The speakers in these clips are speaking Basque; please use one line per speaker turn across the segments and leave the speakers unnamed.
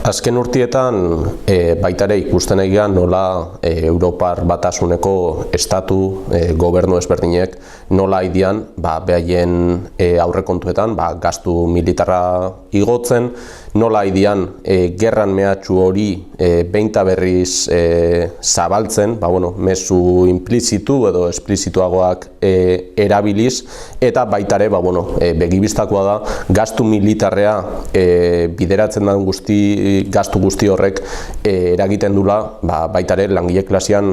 Azken urtietan baita ere ikusten egia nola Europar Batasuneko estatu gobernu ezberdinek nola idian behaien aurrekontuetan gastu militarra igotzen, nola idian gerran mehatxu hori behin eta berriz zabaltzen, mezu implizitu edo esplizituagoak erabiliz, eta baita ere begibistakoa da gastu militarrea bideratzen den gastu guzti horrek eragiten dula baita ere langile klasean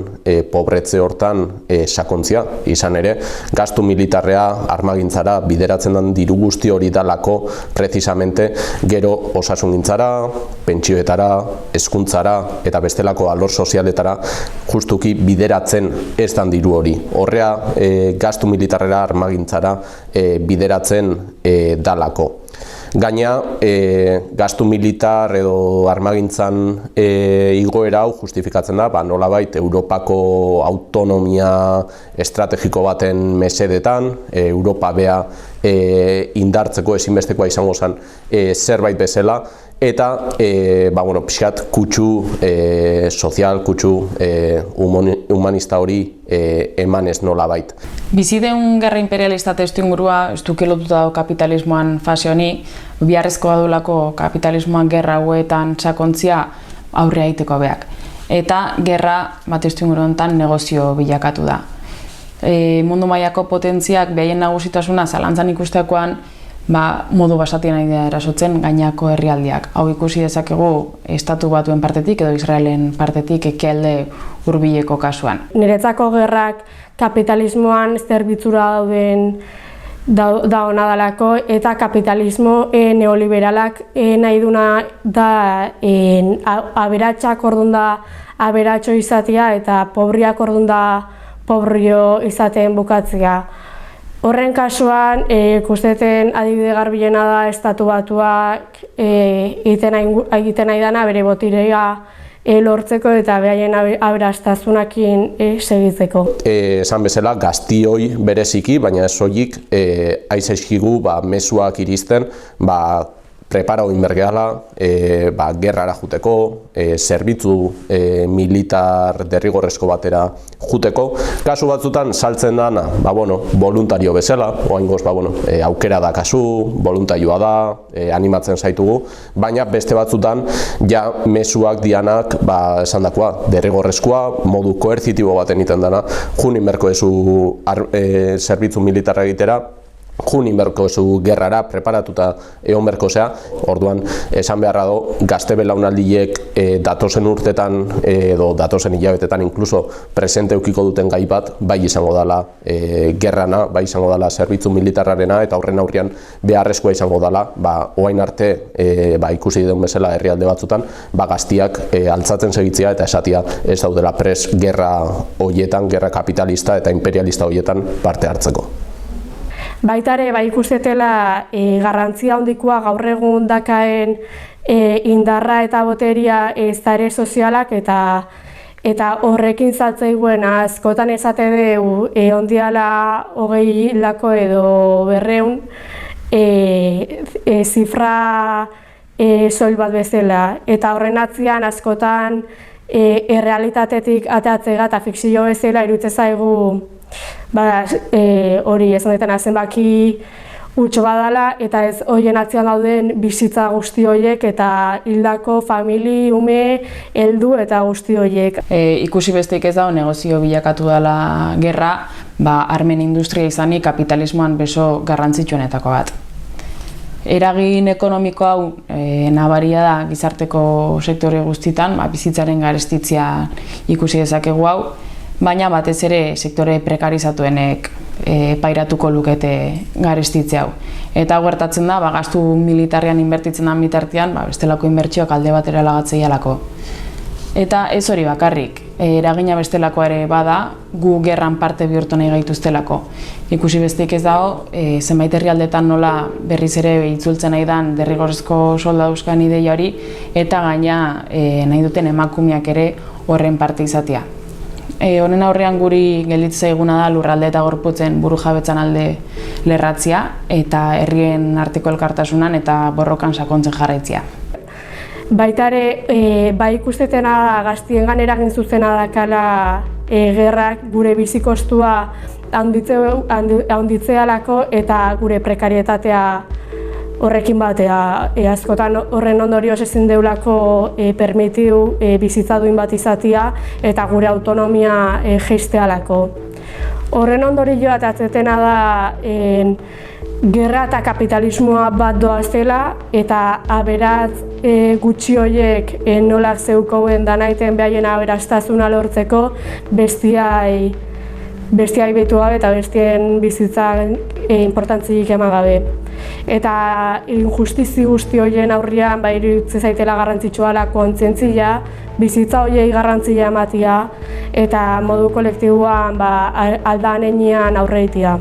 pobretze hortan sakontzia. Izan ere, gastu militarrea armagintzara bideratzen den diru guzti hori dalako precisamente gero osasungintzara, pentsioetara, hezkuntzara eta bestelako alor sozialetara justuki bideratzen ez den diru hori. Horrea gastu militarrera armagintzara bideratzen dalako. Gaina, gastu militar edo armagintzan igoera hau justifikatzen da, nolabait Europako autonomia estrategiko baten mesedetan, Europa bea indartzeko ezinbestekoa izango zen zerbait bezala, eta pixkat kutsu sozial, kutsu humanista hori emanez nolabait.
Bizideun gerra imperialista testuingurua ez duke lotuta dago kapitalismoan fase honi, biharrezkoa dulako kapitalismoan gerra hauetan sakontzia aurrea egiteko beak. Eta gerra testuinguru honetan negozio bilakatu da. Mundu mailako potentziak behaien nagusitasuna zalantzan ikustekoan modu basatien aidea erasotzen gainako herrialdiak. Hau ikusi dezakegu Estatu Batuen partetik edo Israelen partetik ekialde hurbileko kasuan.
Niretzako gerrak kapitalismoan zerbitzura da ona dalako eta kapitalismo neoliberalak nahi duna da aberatsak orduan da aberatxo izatea eta pobriak orduan da pobrio izaten bukatzea. Horren kasuan, ikusteten adibide garbilena da Estatu Batuak egiten nahi dana bere botirea lortzeko eta behaien aberastasunakin segitzeko.
Esan bezala, gaztioi bereziki, baina ez soilik aizaizkigu mezuak iristen, preparau inbergeala, gerrara juteko, zerbitzu militar derrigorrezko batera juteko. Kasu batzutan saltzen dana, voluntario bezala, oaingoz, aukera da kasu, voluntarioa da, animatzen zaitugu, baina beste batzutan, ja mezuak dianak, esan dakoa, derrigorrezkoa, modu koerzitibo baten iten dana, junin berko ezu zerbitzu militarra egitera, junin berko ezu gerrara preparatuta egon berko zea, orduan esan beharra do, gazte belaunaldiek datozen urtetan edo datozen hilabetetan inkluso presente eukiko duten gai bat, bai izango dela gerrana, bai izango dela zerbitzu militarrarena eta horren aurrean beharrezkoa izango dela, oain arte ikusi den bezala herrialde batzutan, gaztiak altzatzen segitzea eta esatia ez daudela pres gerra hoietan, gerra kapitalista eta imperialista hoietan parte hartzeko.
Baita ere, ikustetela garrantzia handikoa gaur egun dakaen indarra eta boteria zare sozialak eta horrekin zaltzeiguen askotan esate dugu ondiala 20 lako edo 200 zifra soil bat bezala. Eta horren atzean askotan errealitatetik atatzega eta fikzio bezala iruditzen zaigu hori ez honetan zenbaki utxo badala eta ez horien atzean dauden bizitza guzti horiek eta hildako famili, ume, heldu eta guzti horiek.
Ikusi besteik ez dago negozio bilakatu dela gerra, armen industria izanik kapitalismoan beso garrantzitsuenetako bat. Eragin ekonomiko hau nabaria da gizarteko sektore guztitan, bizitzaren garestitzia ikusi dezakegu hau, baina batez ere sektore prekarizatuenek pairatuko lukete garestitze hau. Eta gertatzen da, gastu militarrean inbertitzen den bitartean, bestelako inbertsioak alde batera lagatzeialako. Eta ez hori bakarrik, eragina bestelakoa ere bada, gu gerran parte bihurtu nahi gaituztelako. Ikusi besteik ez dago, zenbait herrialdetan nola berriz ere itzultzen nahi den derrigorrezko soldaduskan ideia hori, eta gaina nahi duten emakumeak ere horren parte izatea. Honen aurrean guri gelditzen zaiguna da lurralde eta gorputzen burujabetzan alde lerratzea eta herrien arteko elkartasunan eta borrokan sakontzen jarraitzea.
Baita ere, bai ikustetena da gaztiengan eragin zuzena dakala gerrak gure bizikostua handitzealako eta gure prekarietatea horrekin batea. Askotan horren ondorioz ezin deulako permitiu bizitza duin bat izatea eta gure autonomia jeistealako. Horren ondorioa atetena da gerra eta kapitalismoa bat doazela eta aberats gutxi horiek nolak zeukoen danaiten behaien aberastasuna lortzeko bestiai behitu gabe eta bestien bizitzan importantzirik eman gabe. Eta injustizi guzti horien aurrean iruditzen zaitela garrantzitsua kontzientzia, bizitza horiei garrantzia ematea eta modu kolektiboan aldan heinean aurre egitea.